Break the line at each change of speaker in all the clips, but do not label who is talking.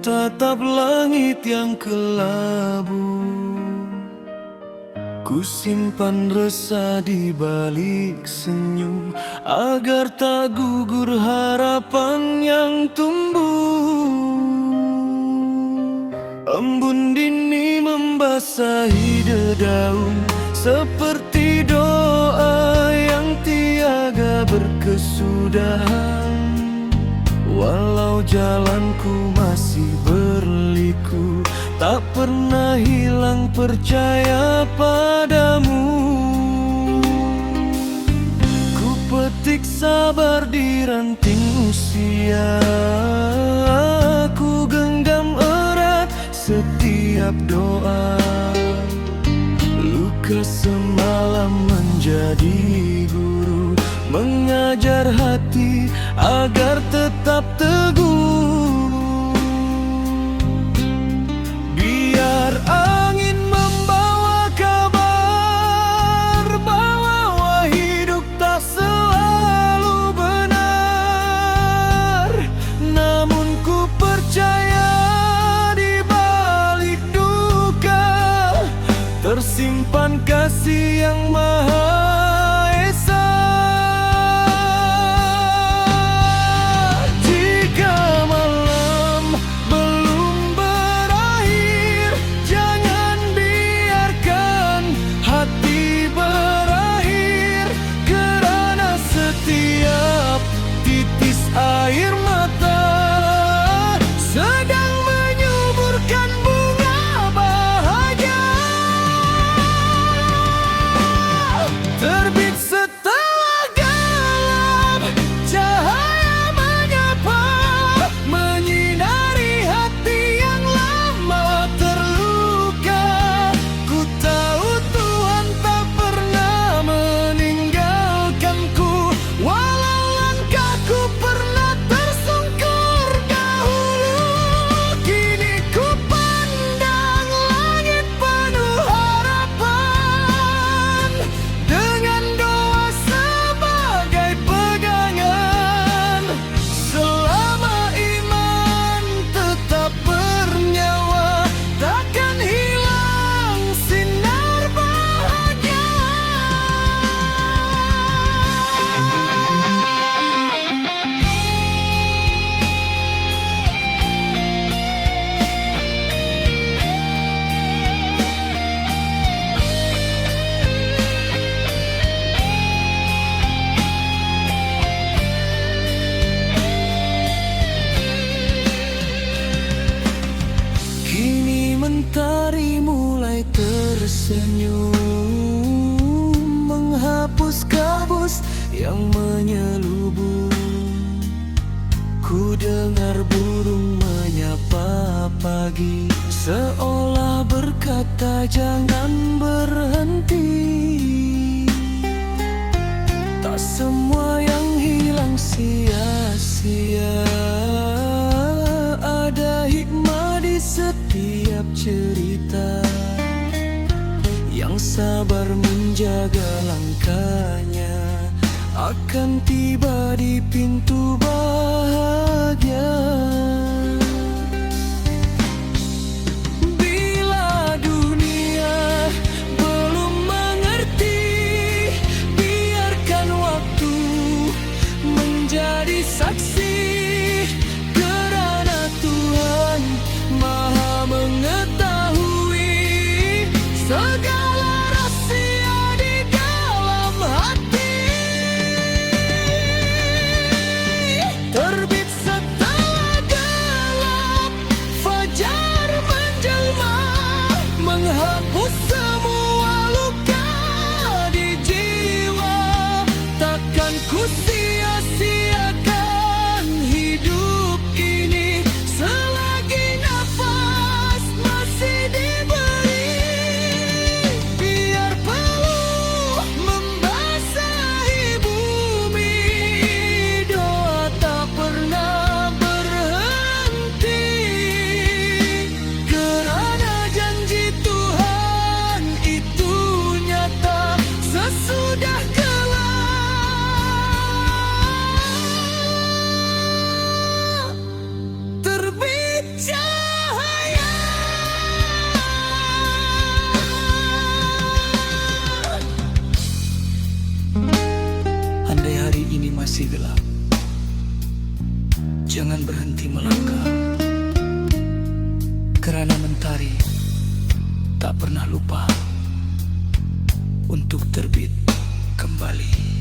tatap langit yang kelabu. Ku simpan resah di balik senyum, agar tak gugur harapan yang tumbuh. Embun dini membasahi dedaun, seperti doa yang tiada berkesudahan. Walau jalanku masih berliku, tak pernah hilang percaya padamu. Ku petik sabar di ranting usia, ku genggam erat setiap doa. Luka semalam menjadi guru, mengajar hati agar tetap teguh. Biar angin membawa kabar bahwa hidup tak selalu benar, namun ku percaya di balik duka tersimpan kasih yang maha esa. Jika malam belum berakhir, jangan biarkan hati berakhir, kerana setiap titis air mata sedang menyuburkan bunga bahagia. Terbit setelah gelap, cahaya menyapa, menyinari hati yang lama terluka. Ku tahu Tuhan tak pernah meninggalkanku, walau langkahku pernah tersungkur dahulu. Kini ku pandang langit penuh harapan, dengan doa sebagai pegangan. Selama iman tetap bernyawa, takkan hilang sinar bahagia. Kini mentari mulai tersenyum, menghapus kabus yang menyelubung. Ku dengar burung menyapa pagi, seolah berkata jangan berhenti. Tak semua yang hilang sia-sia, ada hikmah di setiap cerita. Yang sabar menjaga langkahnya akan tiba di pintu bahagia. Bila dunia belum mengerti, biarkan waktu menjadi saksi, kerana Tuhan Maha mengetahui segala rahasia di dalam hati. Terbit Kerana mentari tak pernah lupa untuk terbit kembali.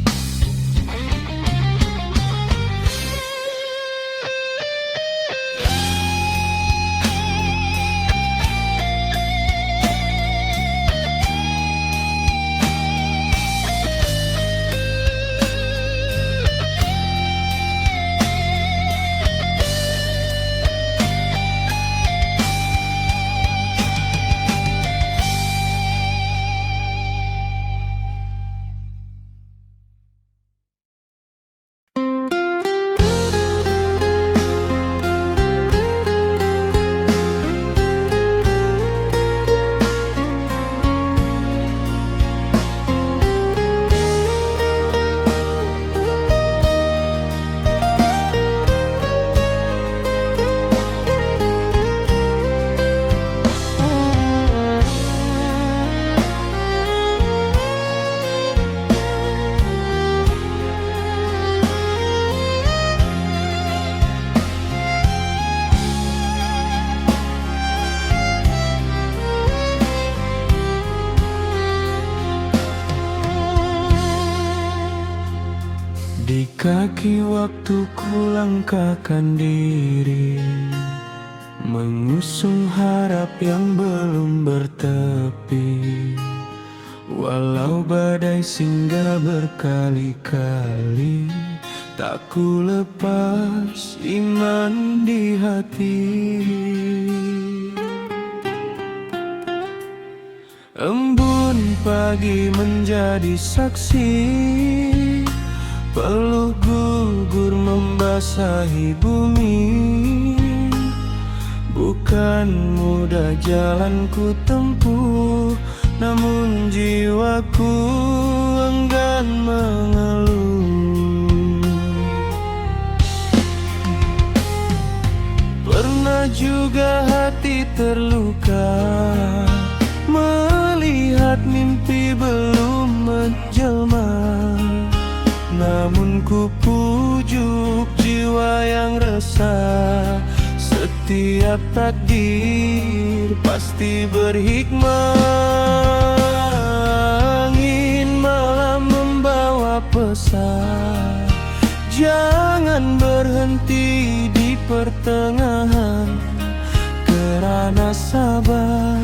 Di kaki waktu ku langkahkan diri, mengusung harap yang belum bertepi. Walau badai singgah berkali-kali, tak ku lepas iman di hati. Embun pagi menjadi saksi, peluh gugur membasahi bumi. Bukan mudah jalan ku tempuh, namun jiwaku enggan mengeluh. Pernah juga hati terluka, melihat mimpi belum menjelma. Namun ku pujuk jiwa yang resah, setiap takdir pasti berhikmah. Angin malam membawa pesan, jangan berhenti di pertengahan. Kerana sabar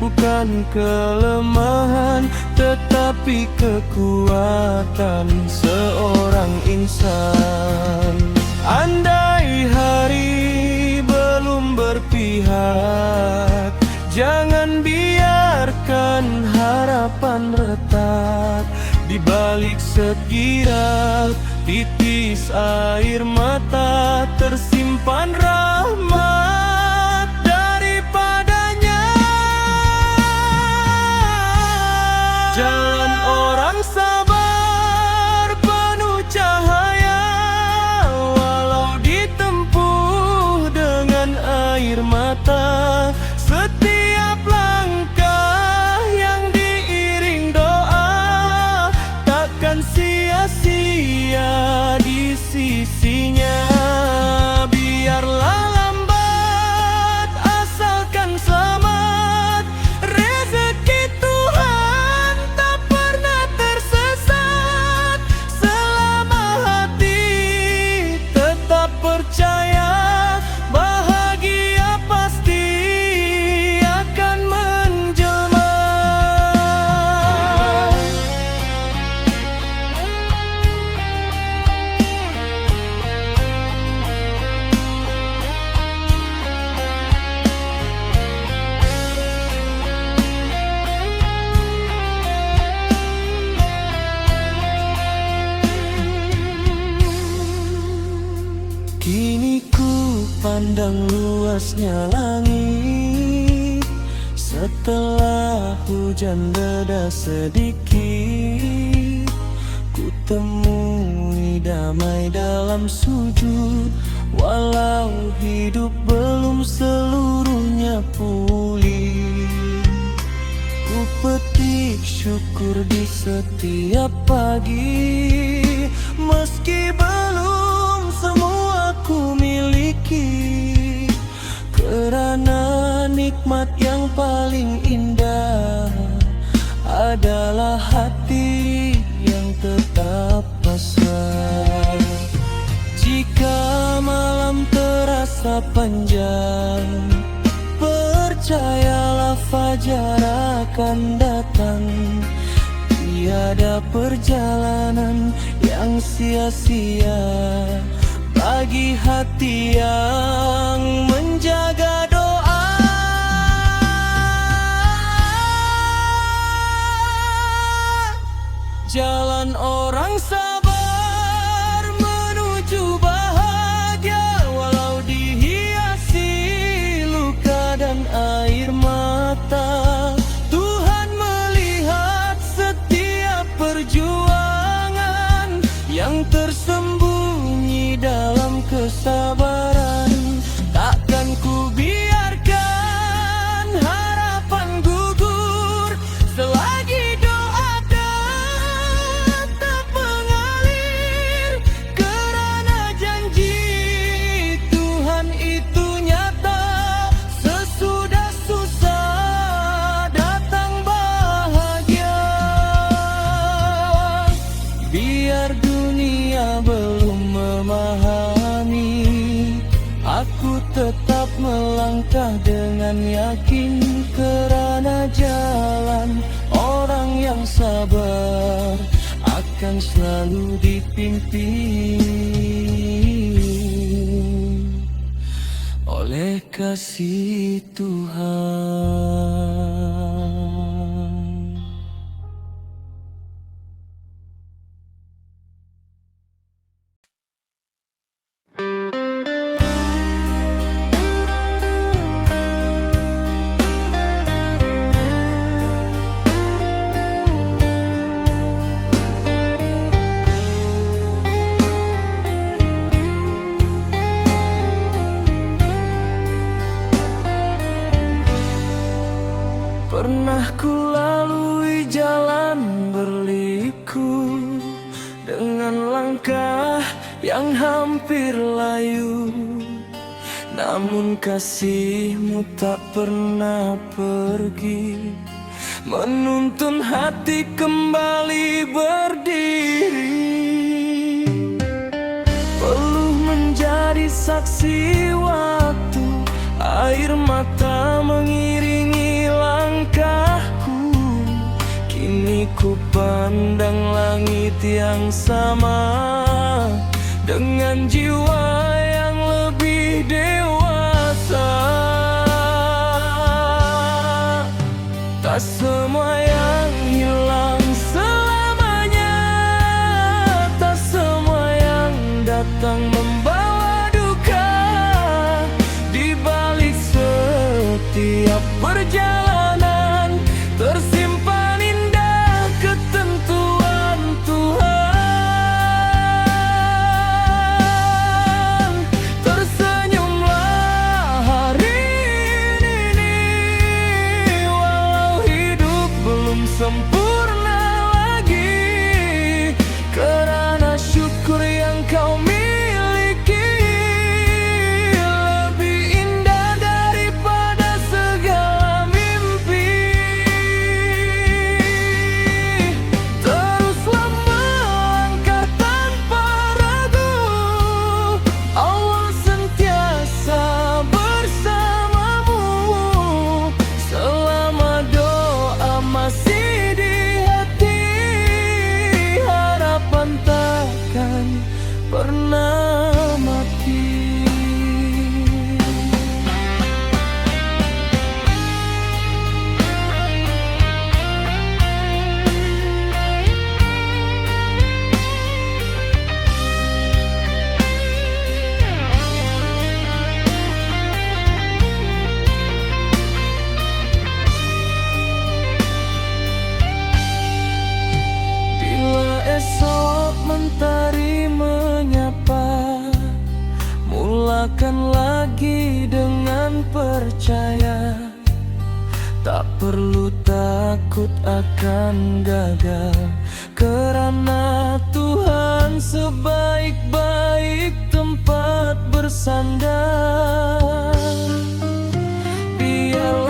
bukan kelemahan, tetapi kekuatan seorang insan. Andai hari belum berpihak, jangan biarkan harapan retak. Di balik sekirap titis air mata, tersimpan rahmat daripadanya. Jalan orang sabar penuh cahaya, walau ditempuh dengan air mata. Setiap langkah yang diiring doa, takkan sia-sia di sisinya. Biarlah lambat, asalkan selamat. Rezeki Tuhan tak pernah tersesat, selama hati tetap percaya. Bahagia pasti akan menjelma. Kini ku pandang luasnya langit, setelah hujan reda sedikit. Ku temui damai dalam sujud, walau hidup belum seluruhnya pulih. Ku petik syukur di setiap pagi, meski belum semua ku miliki. Kerana
nikmat yang paling indah adalah hati yang tetap pasrah. Jika malam terasa panjang, percayalah fajar akan datang. Tiada perjalanan yang sia-sia bagi hati yang menjaga doa. Jalan orang sabar menuju bahagia, walau dihiasi luka dan air mata. Tuhan melihat setiap perjuangan yang tersembunyi dalam kesabaran. Takkan ku biarkan harapan gugur selagi doa tetap mengalir, kerana janji Tuhan itu nyata. Sesudah susah datang bahagia. Biar dunia belum memahami, aku tetap melangkah dengan yakin, kerana jalan orang yang sabar akan selalu dipimpin oleh kasih Tuhan. Pernah ku lalui jalan berliku dengan langkah yang hampir layu, namun kasih-Mu tak pernah pergi, menuntun hati kembali berdiri. Peluh menjadi saksi waktu, air mata mengiringi langkahku. Kini ku pandang langit yang sama, dengan jiwa yang lebih dewasa. Tak semua yang hilang selamanya, tak semua yang datang membawa duka. Di balik setiap perjalanan tersimpan indah ketentuan Tuhan. Tersenyumlah hari ini, walau hidup belum sempurna lagi, kerana syukur yang kau miliki lebih indah daripada segala mimpi. Teruslah melangkah tanpa ragu, Allah sentiasa bersamamu. Selama doa masih di hati, harapan takkan pernah mati. Bila esok mentari menyapa, mulakan lagi dengan percaya. Tak perlu takut akan gagal, kerana Tuhan sebaik-baik tempat bersandar. Biarlah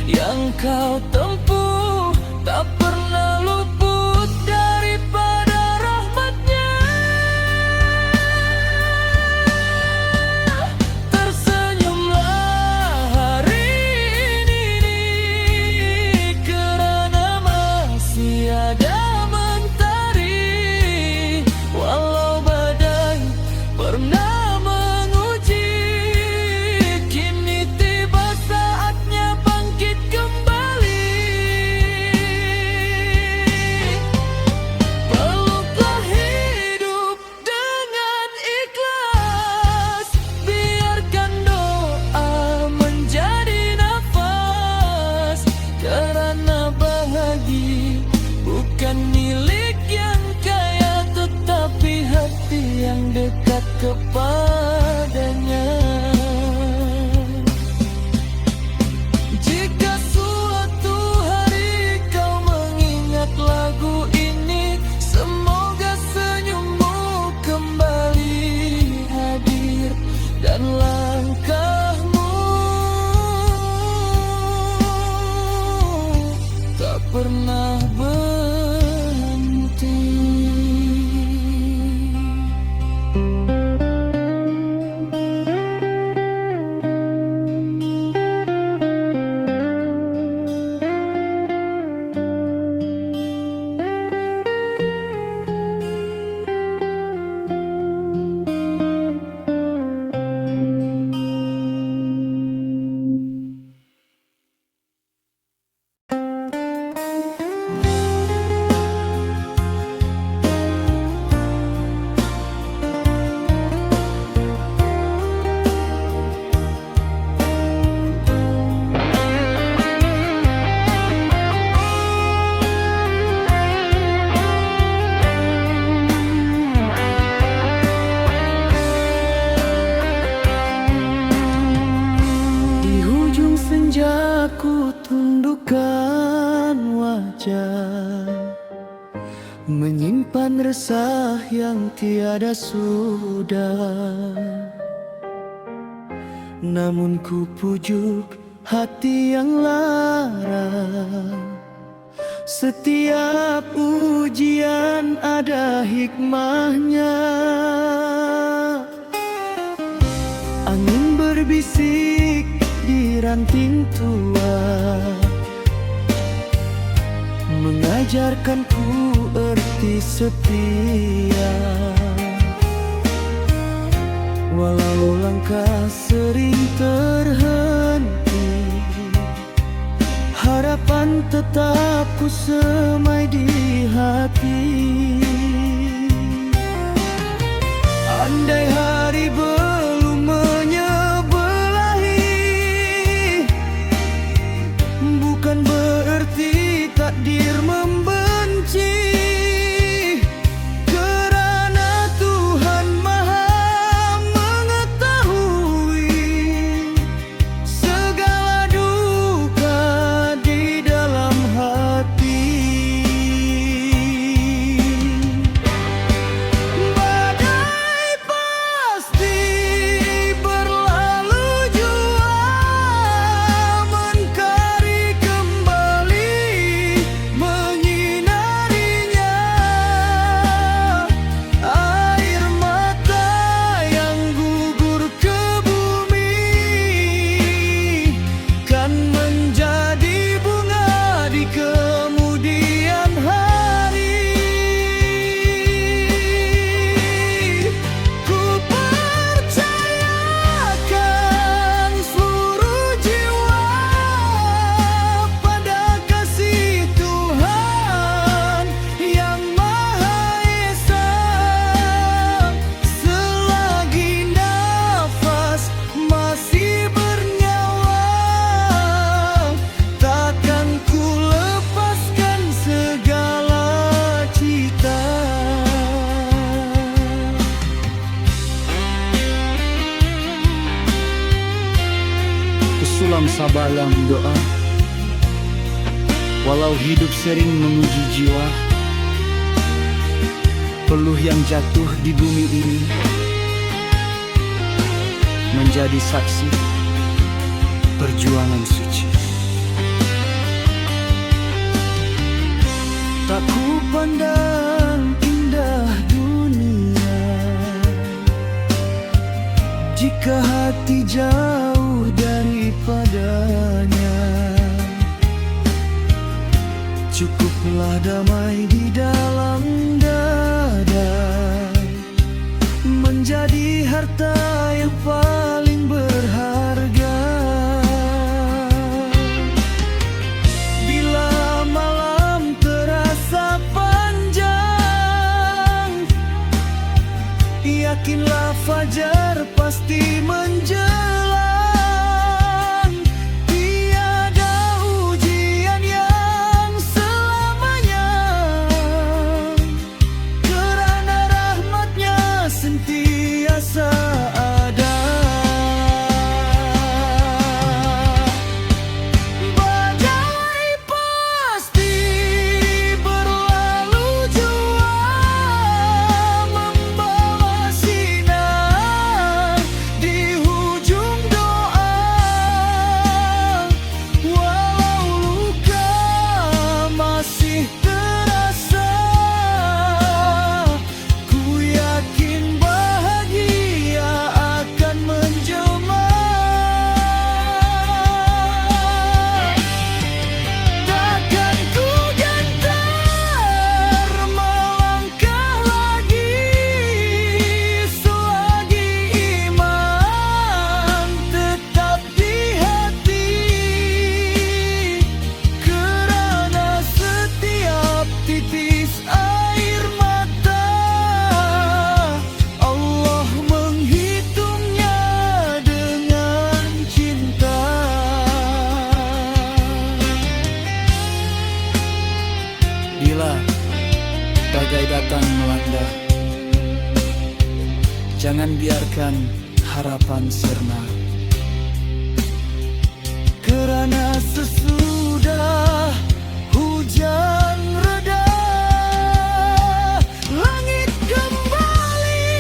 yang kau tempuh tak pernah luput daripada rahmatnya. Tersenyumlah hari ini kerana masih ada mentari, walau badai pernah menguji. Kini tiba saatnya bangkit kembali. Peluklah hidup dengan ikhlas, biarkan doa menjadi nafas. Kerana bahagia bukan milik yang kaya, tetapi hati yang dekat kepadanya. Jika suatu hari kau mengingat lagu ini, semoga senyummu kembali hadir dan langkahmu tak pernah berhenti. Di hujung senja ku tundukkan wajah, menyimpan resah yang tiada sudah. Namun ku pujuk hati yang lara, setiap ujian ada hikmahnya. Angin berbisik di ranting tua, mengajarkanku erti setia. Walau langkah sering terhenti, harapan tetap ku semai di hati. Andai hari belum menyebelahi, bukan berarti takdir membenci. Kerana Tuhan Maha mengetahui segala duka di dalam hati. Badai pasti berlalu jua, mentari kembali menyinarinya. Air mata yang gugur ke bumi kan menjadi bunga di kemudian hari. Ku percayakan seluruh jiwa pada kasih Tuhan yang Maha Esa. Selagi nafas masih bernyawa, takkan ku lepaskan segala cita. Kusulam sabalam doa, walau hidup sering menguji jiwa. Peluh yang jatuh di bumi ini menjadi saksi perjuangan suci. Tak ku pandang indah dunia jika hati jauh daripadanya. Cukuplah damai di dalam dada, menjadi harta yang paling berharga. Bila malam terasa panjang, yakinlah fajar pasti menjelang. Tiada ujian yang selamanya, kerana rahmatnya sentiasa ada. Badai pasti berlalu jua, membawa sinar di hujung doa. Walau luka masih terasa, ku yakin bahagia akan menjelma. Takkan ku gentar melangkah lagi selagi iman tetap di hati, kerana setiap titis air mata Allah menghitungnya dengan cinta. Bila bagai datang melanda, jangan biarkan harapan sirna, kerana sesudah hujan reda, langit kembali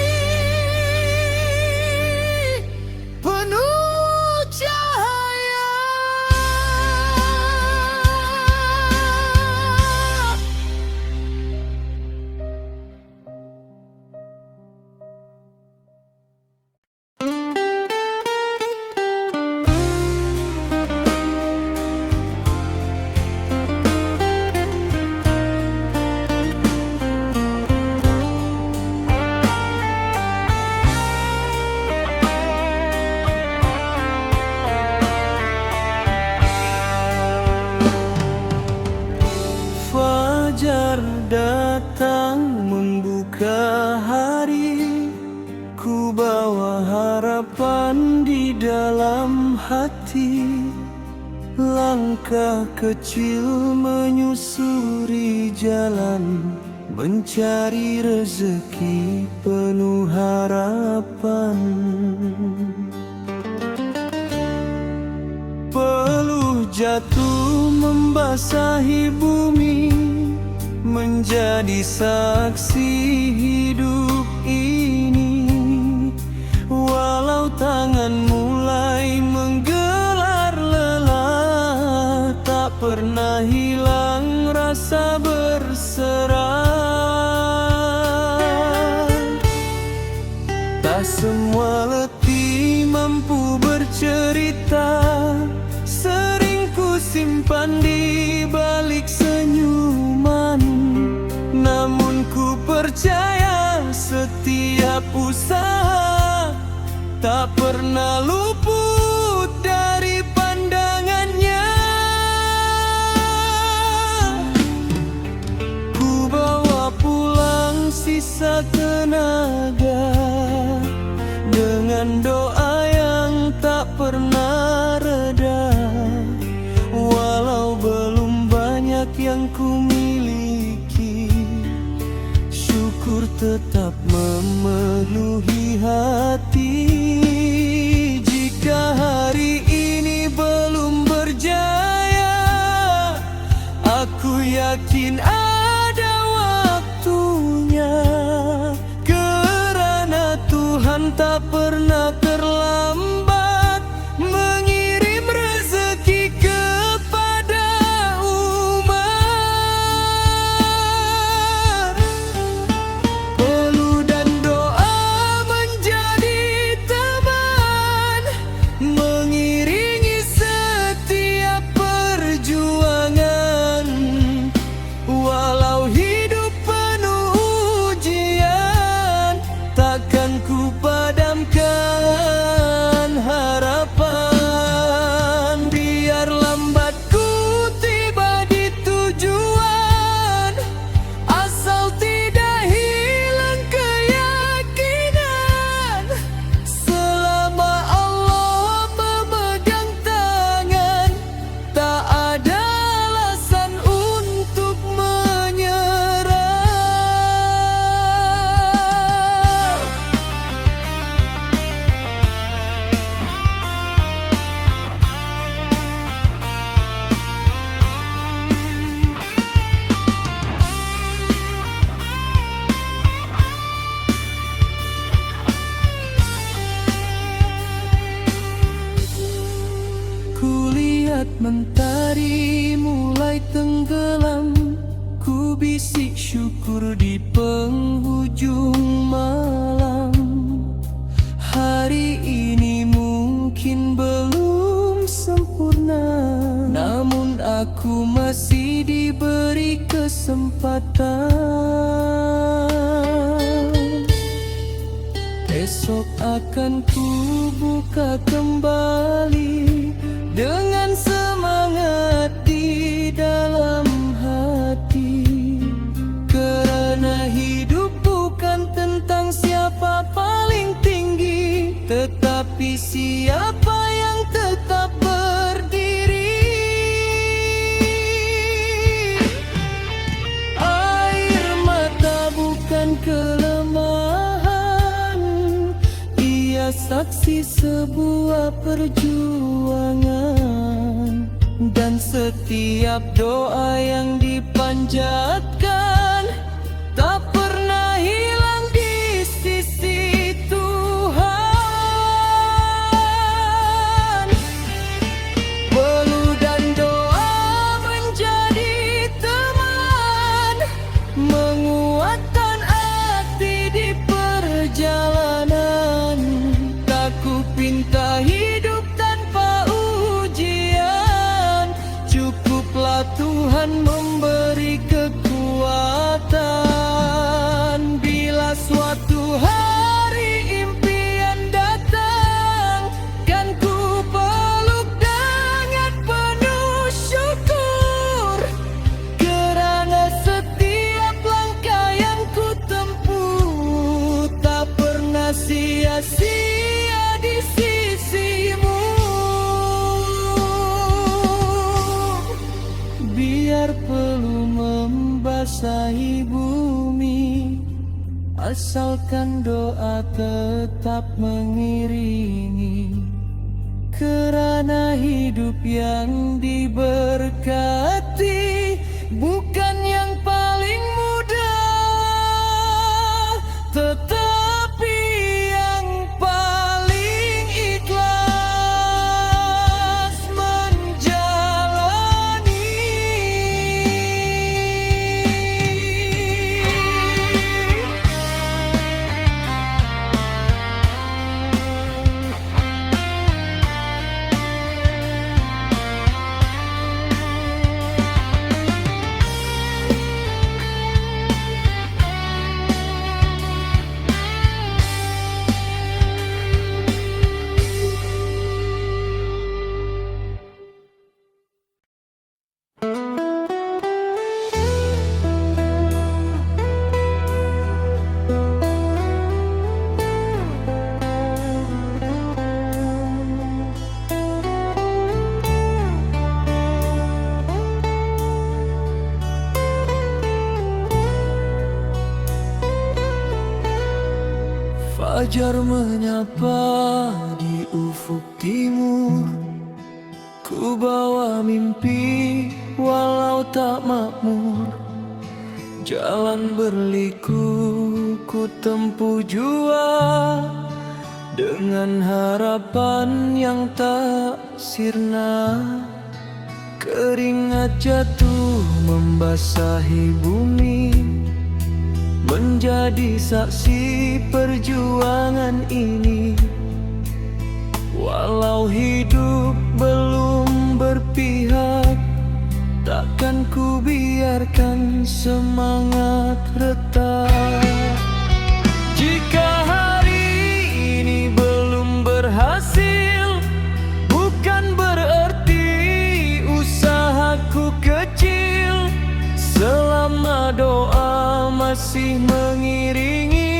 penuh cahaya. Fajar datang membuka hari, ku bawa harapan di dalam hati. Langkah kecil menyusuri jalan, mencari rezeki penuh harapan. Peluh jatuh membasahi bumi, menjadi saksi hidup ini. Walau tangan mulai menggelar lelah, tak pernah hilang rasa berserah. Tak semua letih mampu bercerita, sering ku simpan di balik senyuman. Namun ku percaya setiap usaha tak pernah luput dari pandangannya. Ku bawa pulang sisa tenaga dengan doa yang tak pernah reda. Walau belum banyak yang ku miliki, syukur tetap memenuhi hati. Jika hari ini belum berjaya, aku yakin ada waktunya, kerana Tuhan tak pernah terlambat mengirim rezeki kepada umat. ku padamkan harapan. Biar lambat ku tiba di tujuan, asal tidak hilang keyakinan. Selama Allah memegang tangan, tak ada alasan untuk menyerah. Kulihat mentari mulai tenggelam, ku bisik syukur di penghujung malam. Hari ini mungkin belum sempurna, namun aku masih diberi kesempatan. Esok akan ku buka kembali dengan semangat di dalam hati. Kerana hidup bukan tentang siapa paling tinggi, tetapi siapa yang tetap berdiri. Air mata bukan kelemahan, ia saksi sebuah perjuangan. Dan setiap doa yang dipanjatkan tak pernah hilang di sisi Tuhan. Peluh dan doa menjadi teman, menguatkan hati di perjalanan. Tak ku pinta hidup tanpa ujian, cukuplah Tuhan memberi kekuatan. Bila suatu hari impian datang, kan ku peluk dengan penuh syukur. Kerana setiap langkah yang ku tempuh tak pernah sia-sia di sisimu. Biar peluh membasahi bumi, asalkan doa tetap mengiringi. Kerana hidup yang diberkati bukan yang paling mudah, tetapi yang paling ikhlas menjalani. Fajar menyapa di ufuk timur, ku bawa mimpi walau tak makmur. Jalan berliku ku tempuh jua, dengan harapan yang tak sirna. Keringat jatuh membasahi bumi, menjadi saksi perjuangan ini. Walau hidup belum berpihak, takkan ku biarkan semangat retak. Jika hari masih mengiringi,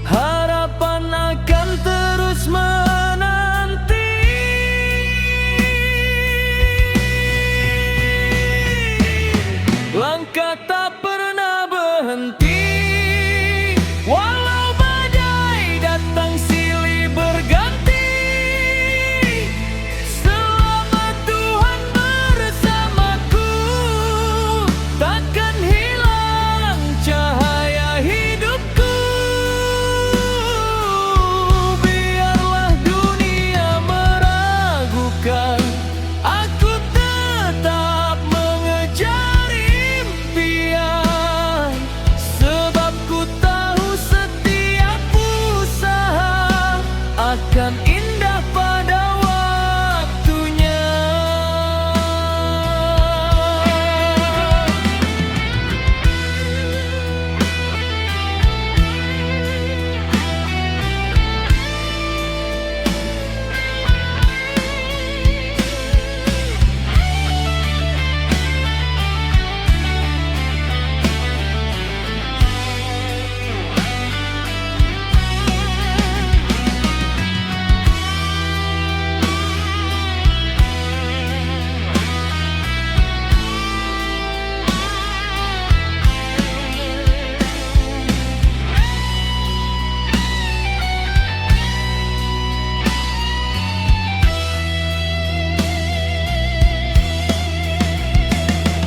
harapan akan terus menanti. Langkah tak pernah berhenti, walau badai datang silih berganti. Selama Tuhan bersamaku, takkan hilang cahaya hidupku. Biarlah dunia meragukan, aku tetap mengejar impian. Sebab ku tahu setiap usaha akan indah pada waktunya.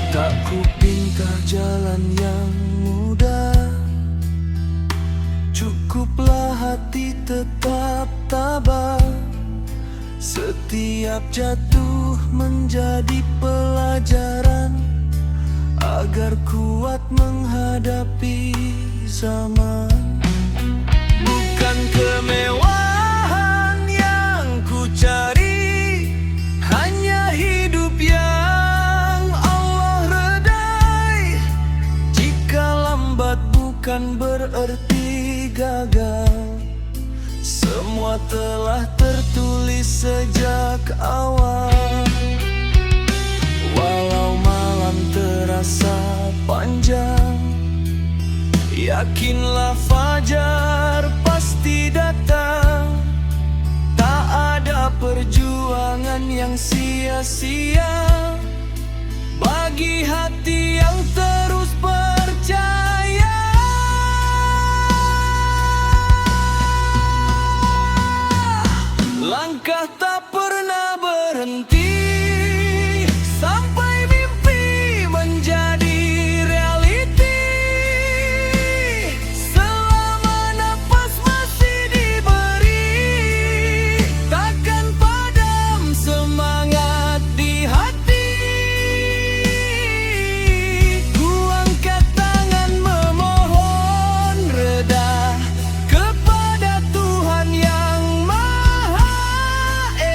Tak kupinta jalan yang mudah, cukuplah hati tetap tabah. Setiap jatuh menjadi pelajaran, agar kuat menghadapi zaman. Bukan kemewahan yang ku cari, hanya hidup yang Allah redai. Jika lambat bukan berarti gagal, semua telah tertulis sejak awal. Walau malam terasa panjang, yakinlah fajar pasti datang. Tak ada perjuangan yang sia-sia bagi hati yang terus percaya. Langkah tak pernah berhenti, sampai mimpi menjadi realiti. Selama nafas masih diberi, takkan padam semangat di hati. Ku angkat tangan memohon reda kepada Tuhan yang Maha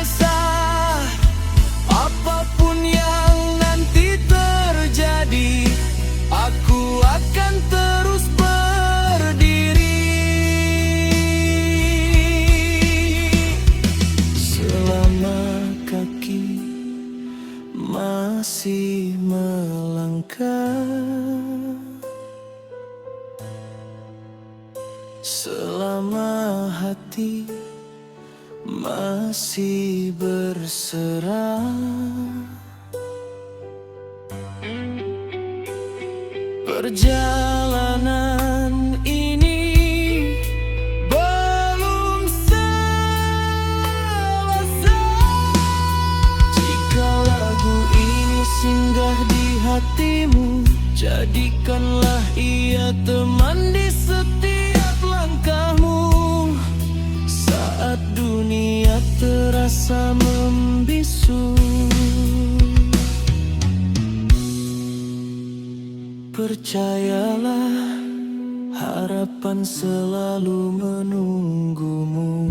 Esa. Apapun yang nanti terjadi, aku akan terus berdiri. Selama kaki masih melangkah, selama hati masih berserah, perjalanan ini belum selesai. Jika lagu ini singgah di hatimu, jadikanlah ia teman di setiap langkahmu. Saat dunia terasa membisu, percayalah, harapan selalu menunggumu.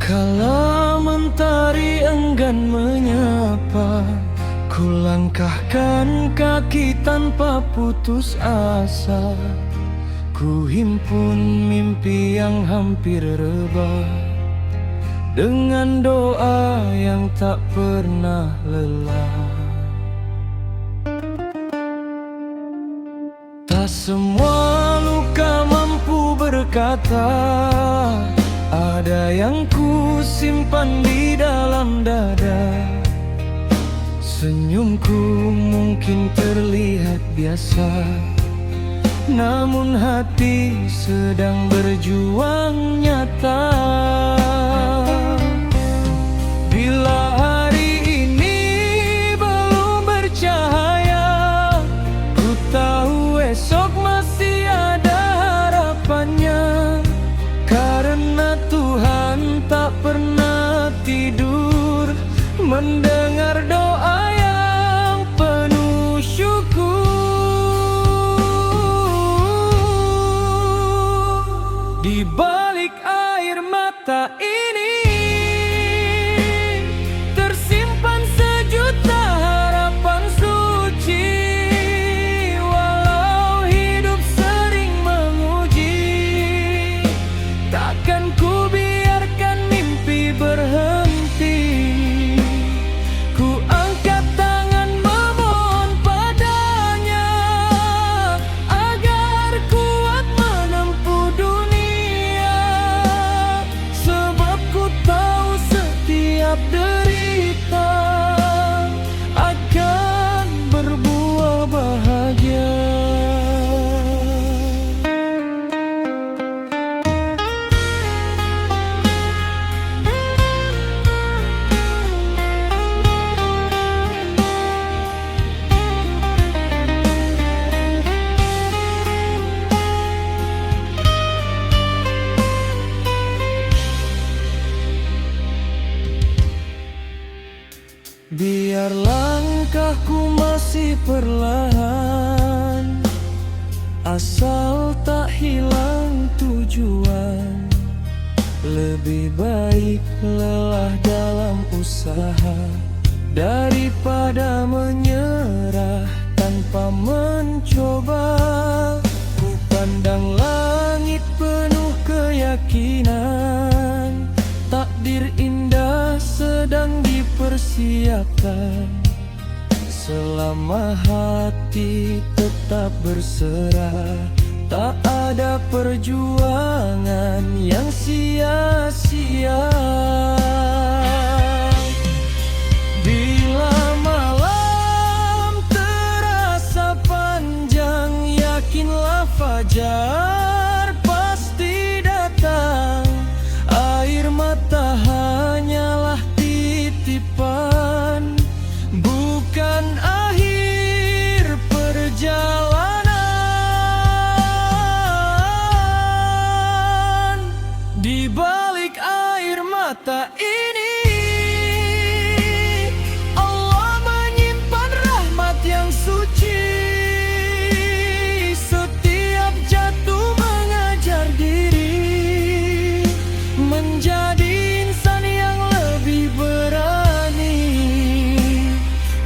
Kala mentari enggan menyapa, ku langkahkan kaki tanpa putus asa. Ku himpun mimpi yang hampir rebah, dengan doa yang tak pernah lelah. Tak semua luka mampu berkata, ada yang ku simpan di dalam dada. Senyumku mungkin terlihat biasa, namun hati sedang berjuang nyata. Bila hari ini belum bercahaya, ku tahu esok masih ada harapannya. Karena Tuhan tak pernah tidur mendengar doa yang penuh syukur. Di balik air mata ini tersimpan sejuta harapan suci. Walau hidup sering menguji, takkan ku biarkan mimpi berhenti. Ku angkat tangan memohon padanya, agar kuat menempuh dunia. Sebab ku tahu setiap derita akan berbuah bahagia. Biar langkahku masih perlahan, asal tak hilang tujuan. Lebih baik lelah dalam usaha daripada menyerah tanpa mencoba. Ku pandang langit penuh keyakinan, takdir indah sedang dipersiapkan. Selama hati tetap berserah, tak ada perjuangan yang sia-sia. Bila malam terasa panjang, yakinlah fajar pasti datang. Air mata hanyalah titipan, bukan akhir perjalanan. Di balik air mata ini, Allah menyimpan rahmat yang suci. Setiap jatuh mengajar diri menjadi insan yang lebih berani.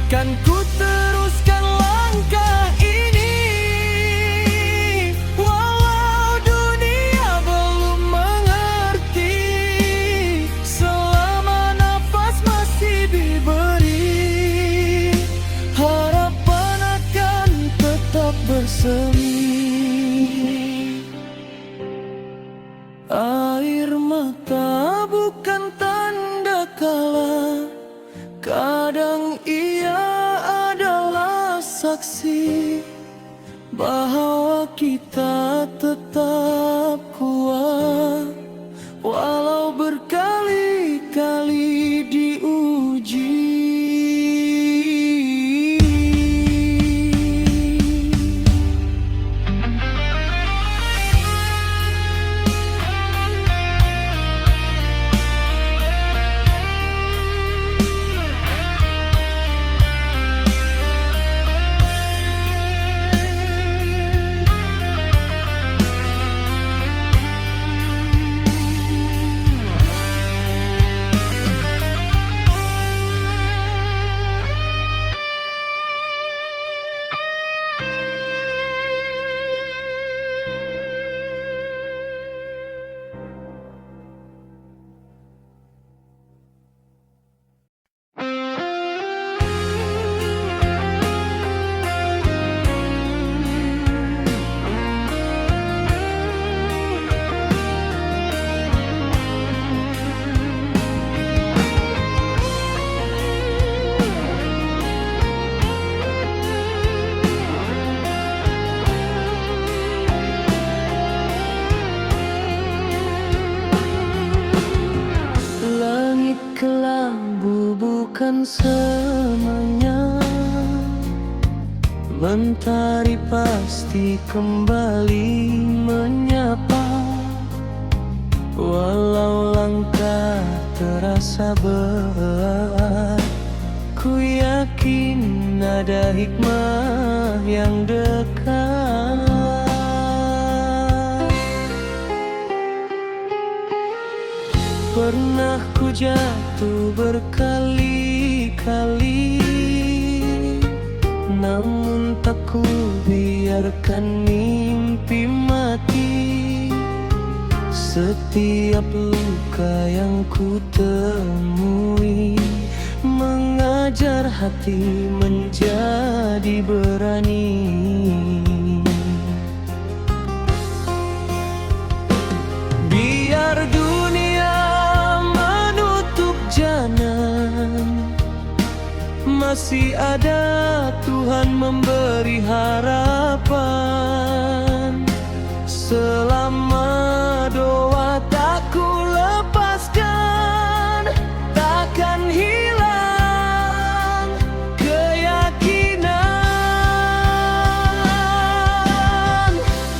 Kan ku teruskan langkah ini, walau dunia belum mengerti. Selama nafas masih diberi, harapan akan tetap bersemi. Air mata bukan tanda kalah, kadang ia adalah saksi bahwa kita tetap kuat walau berkali-kali diuji. bukan semuanya. Mentari pasti kembali menyapa, walau langkah terasa berat. Ku yakin ada hikmah yang dekat. Pernah ku jatuh berkali-kali, namun tak ku biarkan mimpi mati. Setiap luka yang ku temui mengajar hati menjadi berani. Biar dunia menutup jalan, masih ada Tuhan memberi harapan. Selama doa tak ku lepaskan, takkan hilang keyakinan.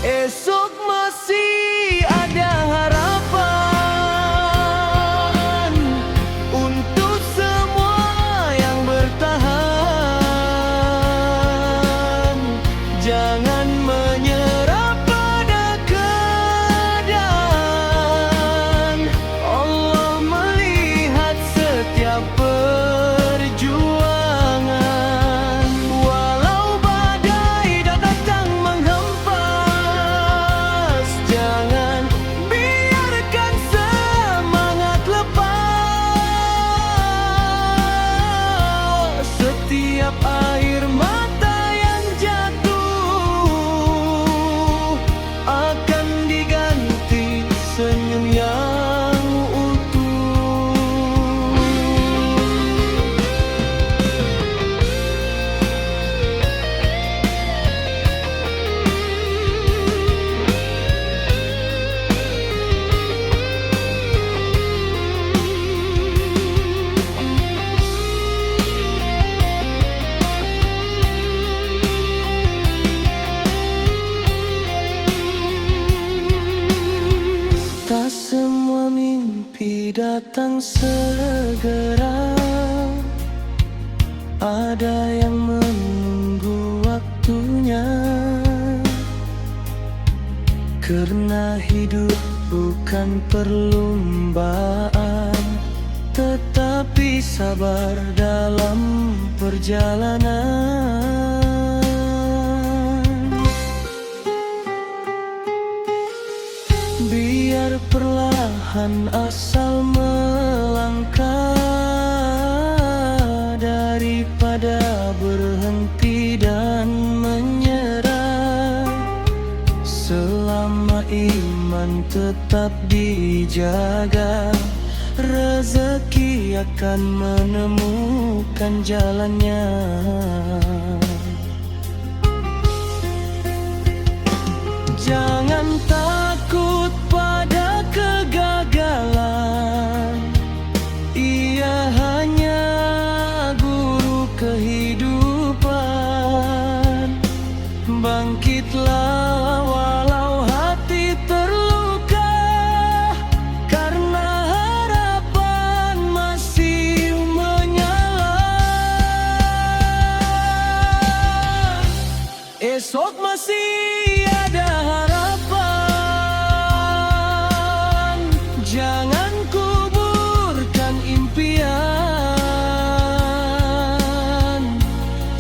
Esok masih ada harapan untuk semua yang bertahan. Jangan menyerah pada keadaan. Allah melihat setiap perjuangan. Walau badai datang menghempas, jangan biarkan semangat lepas. Setiap air mata yang jatuh akan diganti senyum yang utuh. Tak semua mimpi datang segera, ada yang menunggu waktunya. Karena hidup bukan perlombaan, tetapi sabar dalam perjalanan. Biar perlahan asal melangkah, daripada berhenti dan menyerah. Selama iman tetap dijaga, rezeki akan menemukan jalannya. Jangan takut pada kegagalan, ia hanya guru kehidupan. Bangkitlah walau hati terluka, karena harapan masih menyala. Esok masih ada harapan. Jangan kuburkan impian.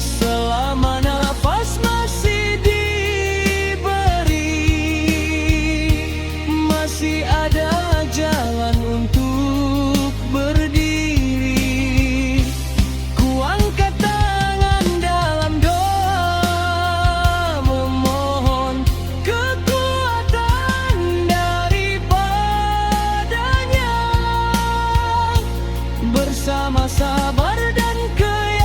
Selama nafas masih diberi, masih ada jalan untuk berdiri. Ku angkat tangan dalam doa, memohon kekuatan daripadanya. Bersama sabar dan keyakinan,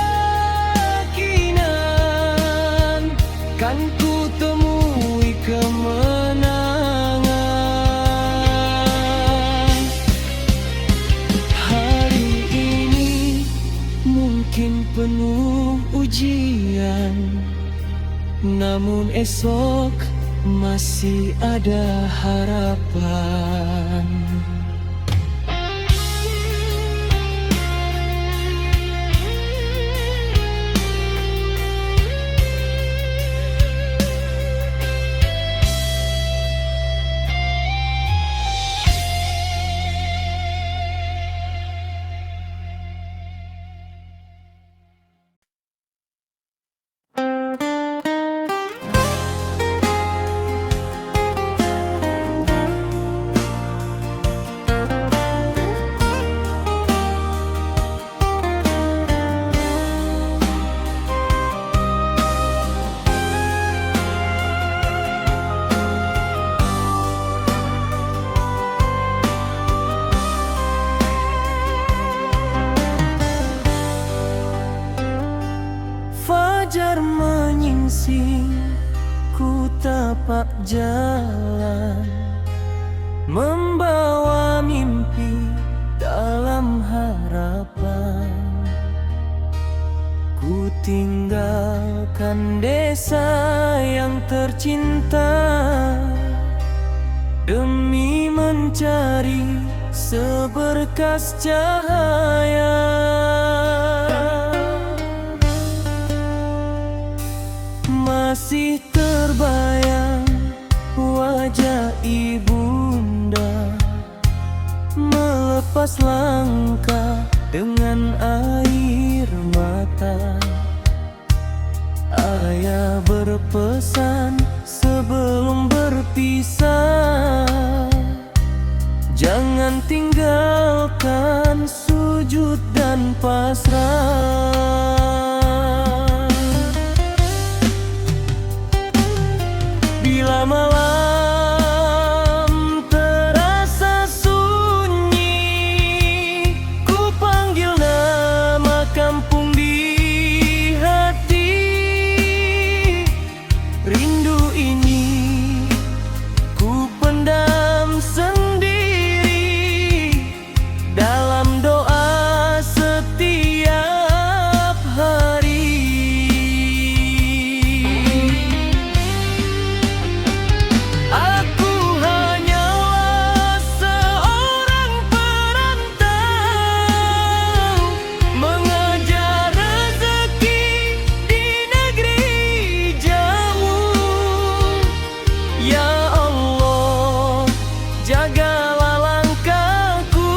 kan ku temui kemenangan. Hari ini namun esok masih ada harapan. Fajar menyingsing, ku tapak jalan, membawa mimpi dalam harapan. Ku tinggalkan desa yang tercinta demi mencari seberkas cahaya. Masih terbayang wajah ibunda melepas langkah dengan air mata. Ayah berpesan sebelum berpisah, jangan tinggalkan sujud dan pasrah. Bila malam terasa sunyi, ku panggil nama kampung di hati. Rindu ini ku pendam sendiri dalam doa setiap hari. Jagalah langkahku,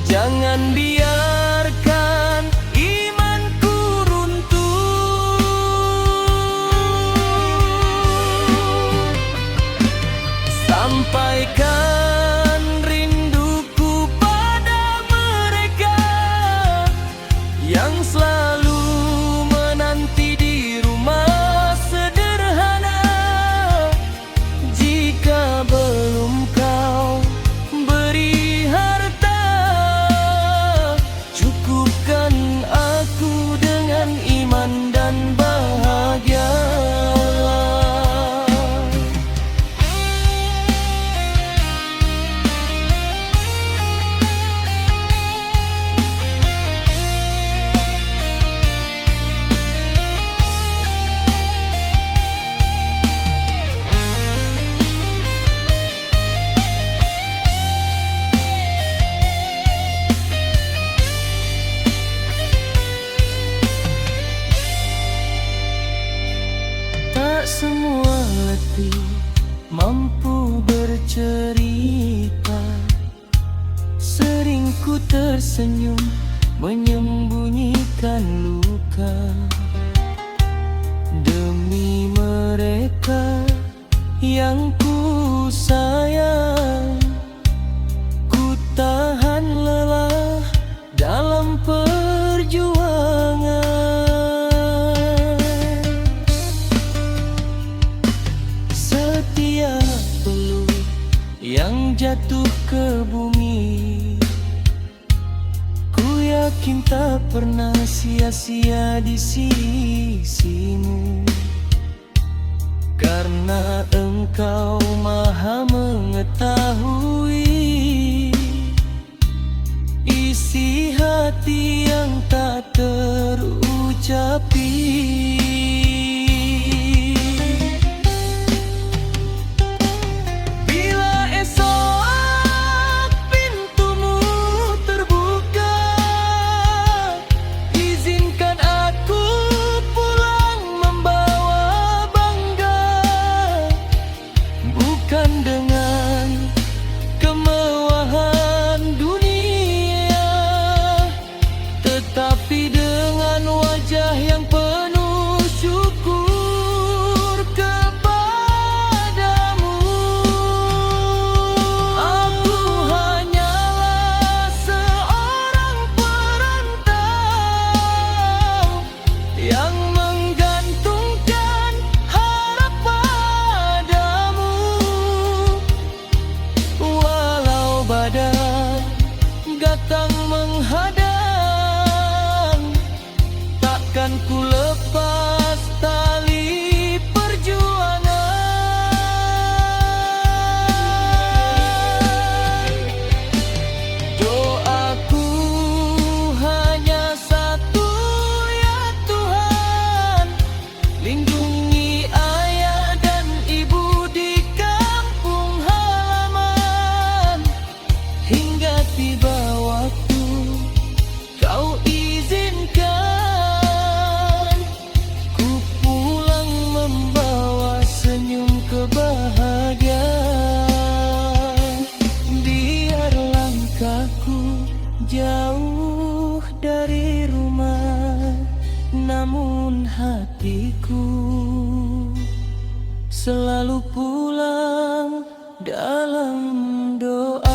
jangan biarkan imanku runtuh. Sampaikan rinduku pada mereka yang selalu menanti di rumah sederhana. Jika belum kau beri harta, cukupkan aku dengan iman dan bahagia. Tak semua letih mampu bercerita. Sering ku tersenyum menyembunyikan luka. Demi mereka yang ku sayang, ku tahan lelah dalam perjuangan. Setiap peluk yang jatuh ke bumi, ku yakin tak pernah sia-sia di sisimu. Karena Engkau Maha mengetahui isi hati yang tak terucapi. menghadang, takkan ku lepas tali perjuangan. Doaku hanya satu, ya Tuhan, lindungi ayah dan ibu di kampung halaman. Hingga tiba waktu kau izinkan ku pulang membawa senyum kebahagiaan. Biar langkahku jauh dari rumah, namun hatiku selalu pulang dalam doa.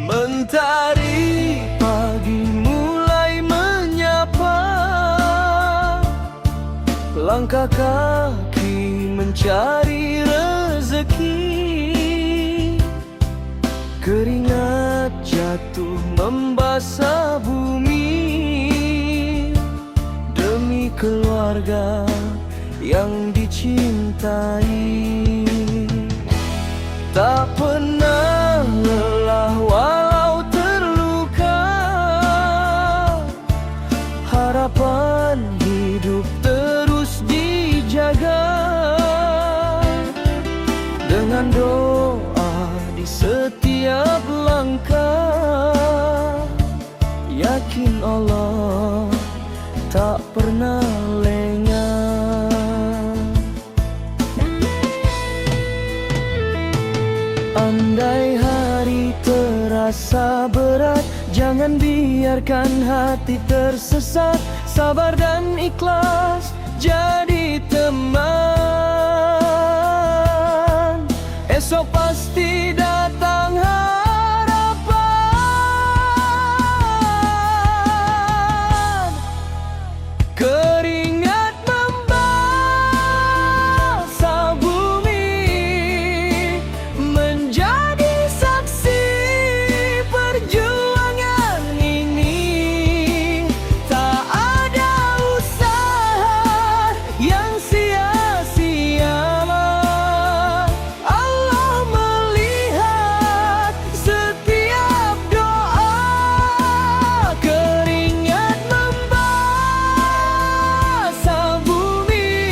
Mentari pagi mulai menyapa, langkah kaki mencari rezeki. Keringat jatuh membasah bumi demi keluarga yang dicintai. Tak pernah lelah walau terluka, harapan hidup terus dijaga. Dengan doa di setiap langkah, yakin Allah tak pernah lengah. Andai hari terasa berat, jangan biarkan hati tersesat. Sabar dan ikhlas jadi teman. Esok pasti datang harapan. Keringat membasah bumi menjadi saksi perjuangan ini. Tak ada usaha yang sia-sia. Allah melihat setiap doa. Keringat membasah bumi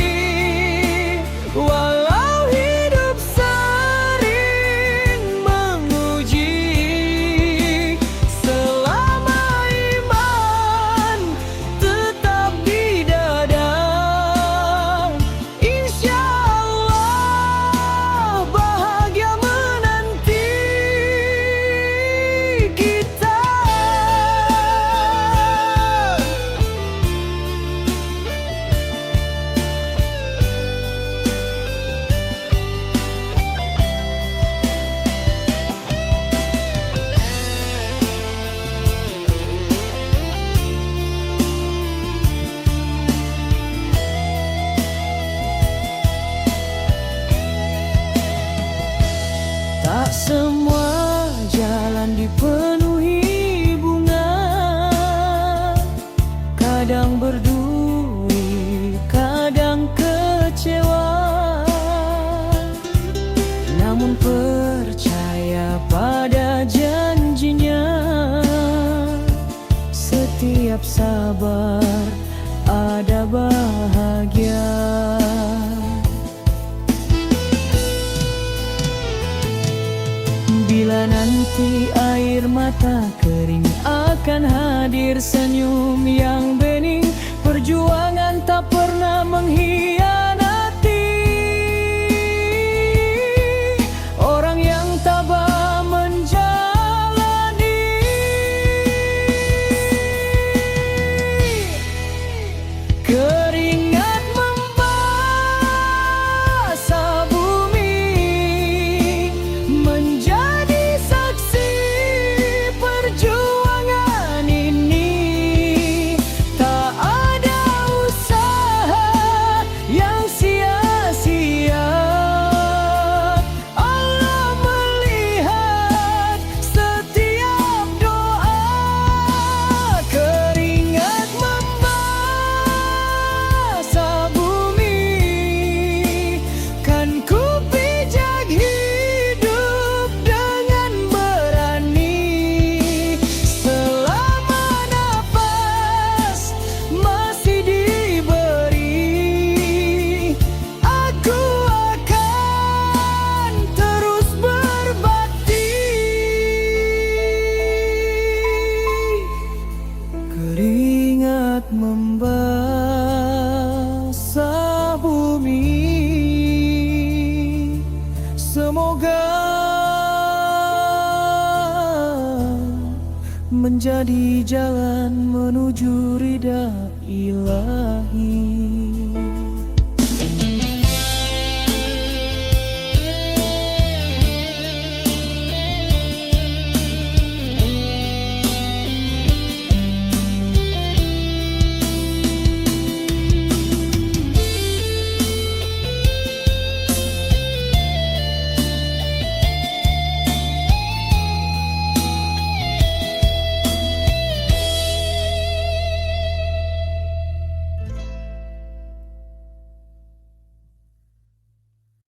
walau hidup sering menguji. Selama iman tetap di dada, insya Allah bahagia menanti kita. Tak semua jalan dipenuhi bunga, kadang berduri, kadang kecewa. Namun percaya pada janjinya, setiap sabar ada bahagia. Bila nanti air air mata kering akan hadir senyum yang bening. Perjuangan tak pernah mengkhianati orang yang tabah menjalani. Keringat membasah bumi, menjadi saksi perjuangan ini. Tak ada usaha yang sia-sia, Allah melihat setiap doa. Keringat membasah bumi, kan ku pijak hidup dengan berani. Selama nafas masih diberi, aku akan terus berbakti. Keringat membasah bumi, semoga menjadi jalan menuju ridha ilahi.